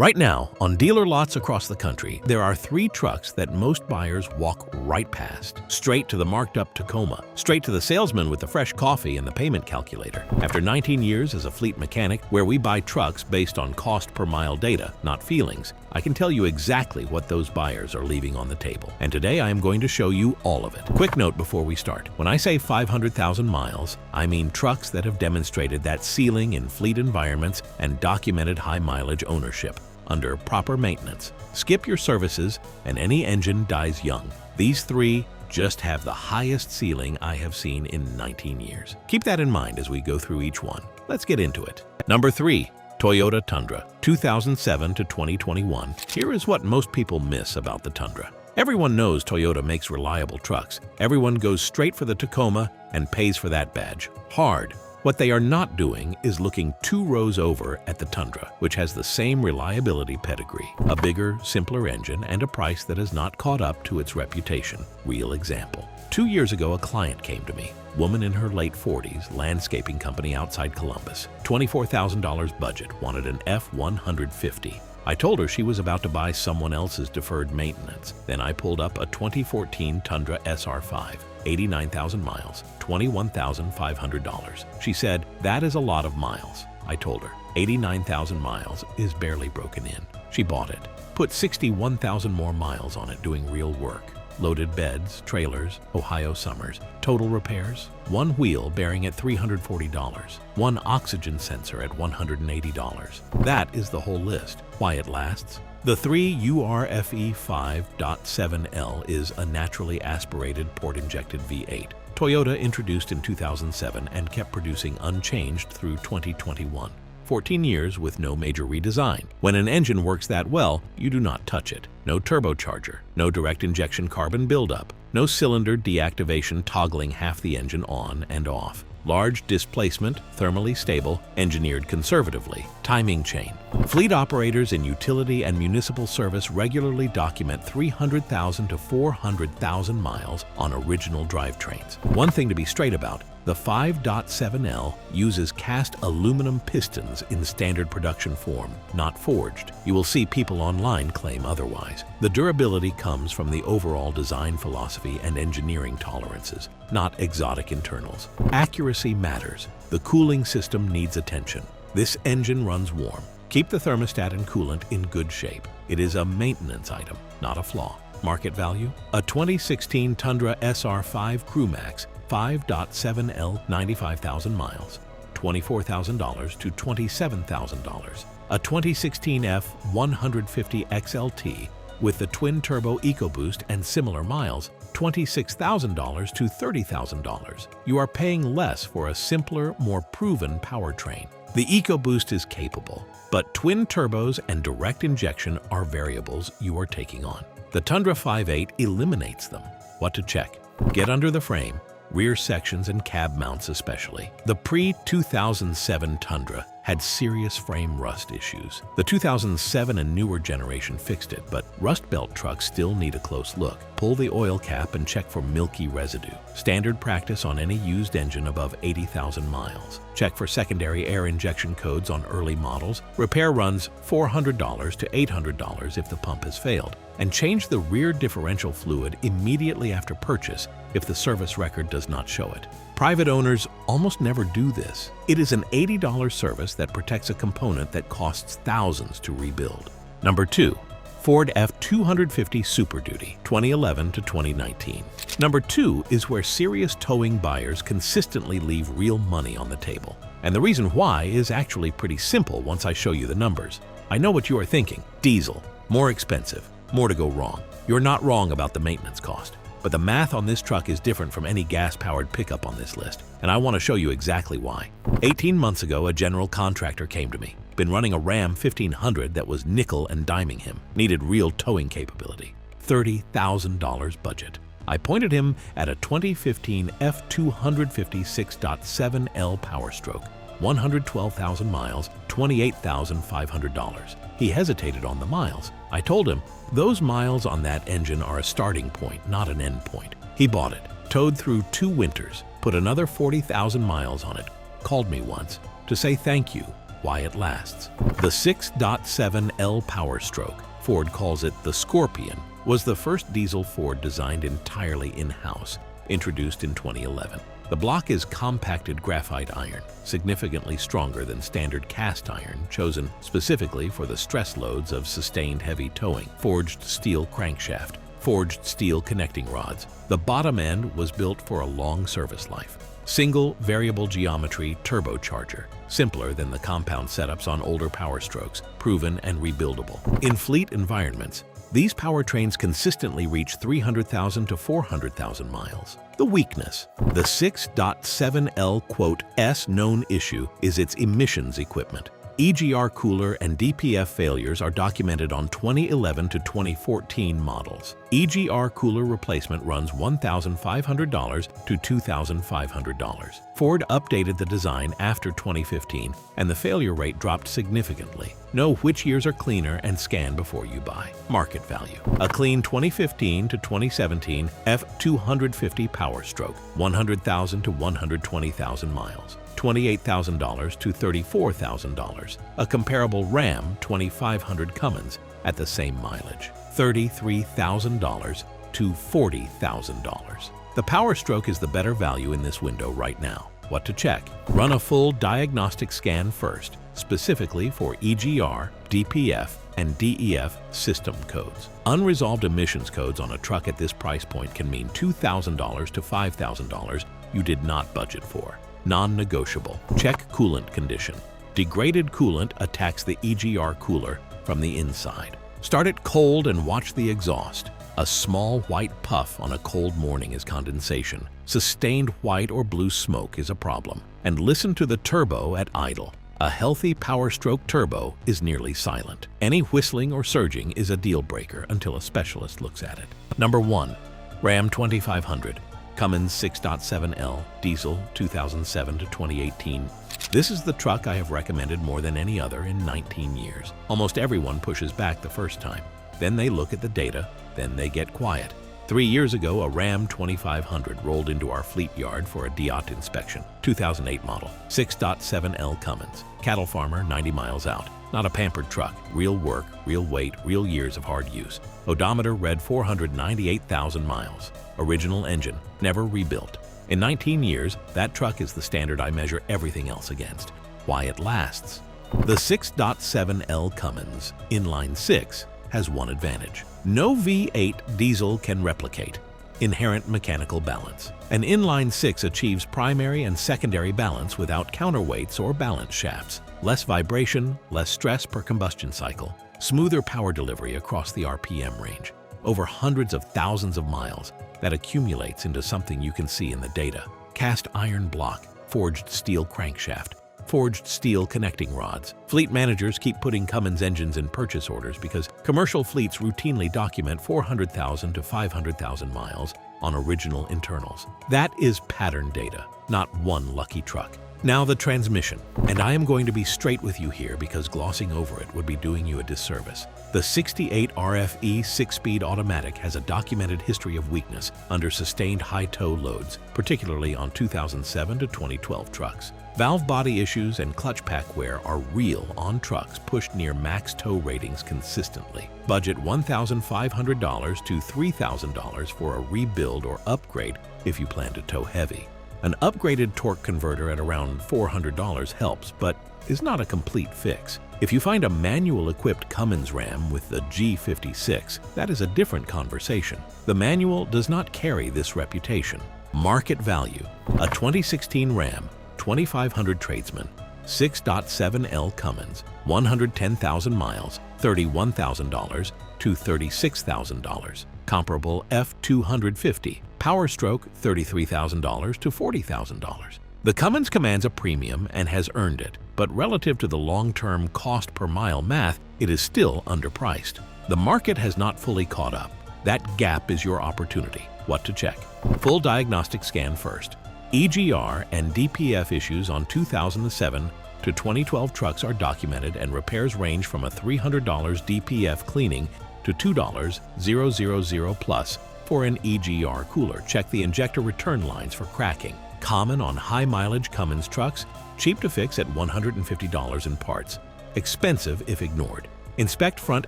Right now, on dealer lots across the country, there are 3 trucks that most buyers walk right past. Straight to the marked-up Tacoma, straight to the salesman with the fresh coffee and the payment calculator. After 19 years as a fleet mechanic, where we buy trucks based on cost per mile data, not feelings, I can tell you exactly what those buyers are leaving on the table. And today I am going to show you all of it. Quick note before we start. When I say 500,000 miles, I mean trucks that have demonstrated that ceiling in fleet environments and documented high mileage ownership under proper maintenance. Skip your services and any engine dies young. These 3 just have the highest ceiling I have seen in 19 years. Keep that in mind as we go through each one. Let's get into it. Number 3. Toyota Tundra, 2007 to 2021. Here is what most people miss about the Tundra. Everyone knows Toyota makes reliable trucks. Everyone goes straight for the Tacoma and pays for that badge. Hard. What they are not doing is looking 2 rows over at the Tundra, which has the same reliability pedigree, a bigger, simpler engine, and a price that has not caught up to its reputation. Real example. 2 years ago, a client came to me, woman in her late 40s, landscaping company outside Columbus, $24,000 budget, wanted an F-150. I told her she was about to buy someone else's deferred maintenance. Then I pulled up a 2014 Tundra SR5, 89,000 miles, $21,500. She said, "That is a lot of miles." I told her, 89,000 miles is barely broken in. She bought it, put 61,000 more miles on it doing real work. Loaded beds, trailers, Ohio summers, total repairs, 1 wheel bearing at $340, 1 oxygen sensor at $180. That is the whole list. Why it lasts? The 3 URFE 5.7L is a naturally aspirated port-injected V8. Toyota introduced in 2007 and kept producing unchanged through 2021. 14 years with no major redesign. When an engine works that well, you do not touch it. No turbocharger, no direct injection carbon buildup, no cylinder deactivation toggling half the engine on and off. Large displacement, thermally stable, engineered conservatively. Timing chain. Fleet operators in utility and municipal service regularly document 300,000 to 400,000 miles on original drivetrains. One thing to be straight about, the 5.7L uses cast aluminum pistons in standard production form, not forged. You will see people online claim otherwise. The durability comes from the overall design philosophy and engineering tolerances, not exotic internals. Accuracy matters. The cooling system needs attention. This engine runs warm. Keep the thermostat and coolant in good shape. It is a maintenance item, not a flaw. Market value? A 2016 Tundra SR5 Crewmax 5.7L, 95,000 miles, $24,000 to $27,000. A 2016 F-150 XLT with the twin-turbo EcoBoost and similar miles, $26,000 to $30,000. You are paying less for a simpler, more proven powertrain. The EcoBoost is capable, but twin turbos and direct injection are variables you are taking on. The Tundra 5.8 eliminates them. What to check? Get under the frame, rear sections and cab mounts especially. The pre-2007 Tundra had serious frame rust issues. The 2007 and newer generation fixed it, but rust belt trucks still need a close look. Pull the oil cap and check for milky residue. Standard practice on any used engine above 80,000 miles. Check for secondary air injection codes on early models. Repair runs $400 to $800 if the pump has failed. And change the rear differential fluid immediately after purchase if the service record does not show it. Private owners almost never do this. It is an $80 service that protects a component that costs thousands to rebuild. Number 2. Ford F-250 Super Duty, 2011 to 2019. Number 2 is where serious towing buyers consistently leave real money on the table. And the reason why is actually pretty simple once I show you the numbers. I know what you are thinking. Diesel, more expensive, more to go wrong. You're not wrong about the maintenance cost. But the math on this truck is different from any gas-powered pickup on this list, and I want to show you exactly why. 18 months ago, a general contractor came to me. Been running a Ram 1500 that was nickel and diming him. Needed real towing capability. $30,000 budget. I pointed him at a 2015 F-250 6.7L Power Stroke. 112,000 miles, $28,500. He hesitated on the miles. I told him, those miles on that engine are a starting point, not an end point. He bought it, towed through 2 winters, put another 40,000 miles on it, called me once to say thank you. why it lasts. The 6.7L Power Stroke, Ford calls it the Scorpion, was the first diesel Ford designed entirely in-house, introduced in 2011. The block is compacted graphite iron, significantly stronger than standard cast iron, chosen specifically for the stress loads of sustained heavy towing. Forged steel crankshaft, forged steel connecting rods. The bottom end was built for a long service life. Single variable geometry turbocharger, simpler than the compound setups on older Power Strokes, proven and rebuildable. In fleet environments, these powertrains consistently reach 300,000 to 400,000 miles. The weakness. The 6.7L known issue is its emissions equipment. EGR cooler and DPF failures are documented on 2011 to 2014 models. EGR cooler replacement runs $1,500 to $2,500. Ford updated the design after 2015, and the failure rate dropped significantly. Know which years are cleaner and scan before you buy. Market value. A clean 2015 to 2017 F250 Power Stroke, 100,000 to 120,000 miles. $28,000 to $34,000. A comparable Ram 2500 Cummins at the same mileage, $33,000 to $40,000. The Power Stroke is the better value in this window right now. What to check? Run a full diagnostic scan first, specifically for EGR, DPF, and DEF system codes. Unresolved emissions codes on a truck at this price point can mean $2,000 to $5,000 you did not budget for. Non-negotiable. Check coolant condition. Degraded coolant attacks the EGR cooler from the inside. Start it cold and watch the exhaust. A small white puff on a cold morning is condensation. Sustained white or blue smoke is a problem. And listen to the turbo at idle. A healthy Power Stroke turbo is nearly silent. Any whistling or surging is a deal breaker until a specialist looks at it. Number 1. Ram 2500. Cummins 6.7L, diesel, 2007 to 2018. This is the truck I have recommended more than any other in 19 years. Almost everyone pushes back the first time. Then they look at the data, then they get quiet. 3 years ago, a Ram 2500 rolled into our fleet yard for a DIOT inspection. 2008 model, 6.7L Cummins. Cattle farmer, 90 miles out. Not a pampered truck. Real work, real weight, real years of hard use. Odometer read 498,000 miles. Original engine, never rebuilt. In 19 years, that truck is the standard I measure everything else against. Why it lasts. The 6.7L Cummins, inline 6, has one advantage. No V8 diesel can replicate. Inherent mechanical balance. An inline 6 achieves primary and secondary balance without counterweights or balance shafts. Less vibration, less stress per combustion cycle. Smoother power delivery across the RPM range. Over hundreds of thousands of miles that accumulates into something you can see in the data. Cast iron block, forged steel crankshaft, forged steel connecting rods. Fleet managers keep putting Cummins engines in purchase orders because commercial fleets routinely document 400,000 to 500,000 miles on original internals. That is pattern data, not one lucky truck. Now the transmission, and I am going to be straight with you here because glossing over it would be doing you a disservice. The 68 RFE 6-speed automatic has a documented history of weakness under sustained high tow loads, particularly on 2007 to 2012 trucks. Valve body issues and clutch pack wear are real on trucks pushed near max tow ratings consistently. Budget $1,500 to $3,000 for a rebuild or upgrade if you plan to tow heavy. An upgraded torque converter at around $400 helps, but is not a complete fix. If you find a manual-equipped Cummins Ram with the G56, that is a different conversation. The manual does not carry this reputation. Market value. A 2016 Ram 2500 Tradesman, 6.7L Cummins, 110,000 miles, $31,000 to $36,000. Comparable F250. Power Stroke, $33,000 to $40,000. The Cummins commands a premium and has earned it, but relative to the long-term cost per mile math, it is still underpriced. The market has not fully caught up. That gap is your opportunity. What to check? Full diagnostic scan first. EGR and DPF issues on 2007 to 2012 trucks are documented, and repairs range from a $300 DPF cleaning to $2,000 plus for an EGR cooler. Check the injector return lines for cracking. Common on high-mileage Cummins trucks, cheap to fix at $150 in parts. Expensive if ignored. Inspect front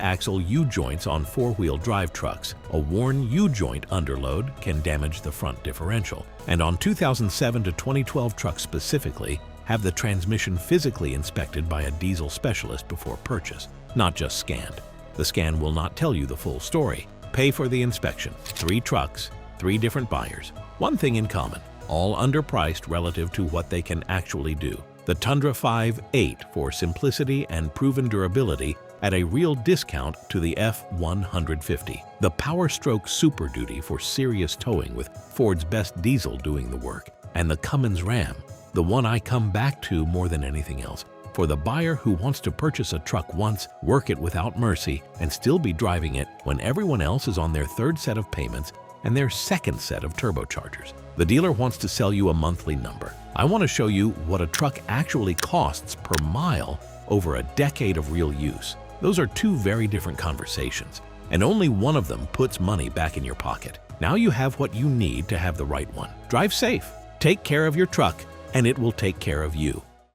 axle U-joints on four-wheel drive trucks. A worn U-joint underload can damage the front differential. And on 2007 to 2012 trucks specifically, have the transmission physically inspected by a diesel specialist before purchase, not just scanned. The scan will not tell you the full story. Pay for the inspection. 3 trucks, 3 different buyers. One thing in common, all underpriced relative to what they can actually do. The Tundra 5.8 for simplicity and proven durability at a real discount to the F-150. The Power Stroke Super Duty for serious towing with Ford's best diesel doing the work. And the Cummins Ram, the one I come back to more than anything else. For the buyer who wants to purchase a truck once, work it without mercy, and still be driving it when everyone else is on their 3rd set of payments and their 2nd set of turbochargers. The dealer wants to sell you a monthly number. I want to show you what a truck actually costs per mile over a decade of real use. Those are 2 very different conversations, and only one of them puts money back in your pocket. Now you have what you need to have the right one. Drive safe, take care of your truck, and it will take care of you.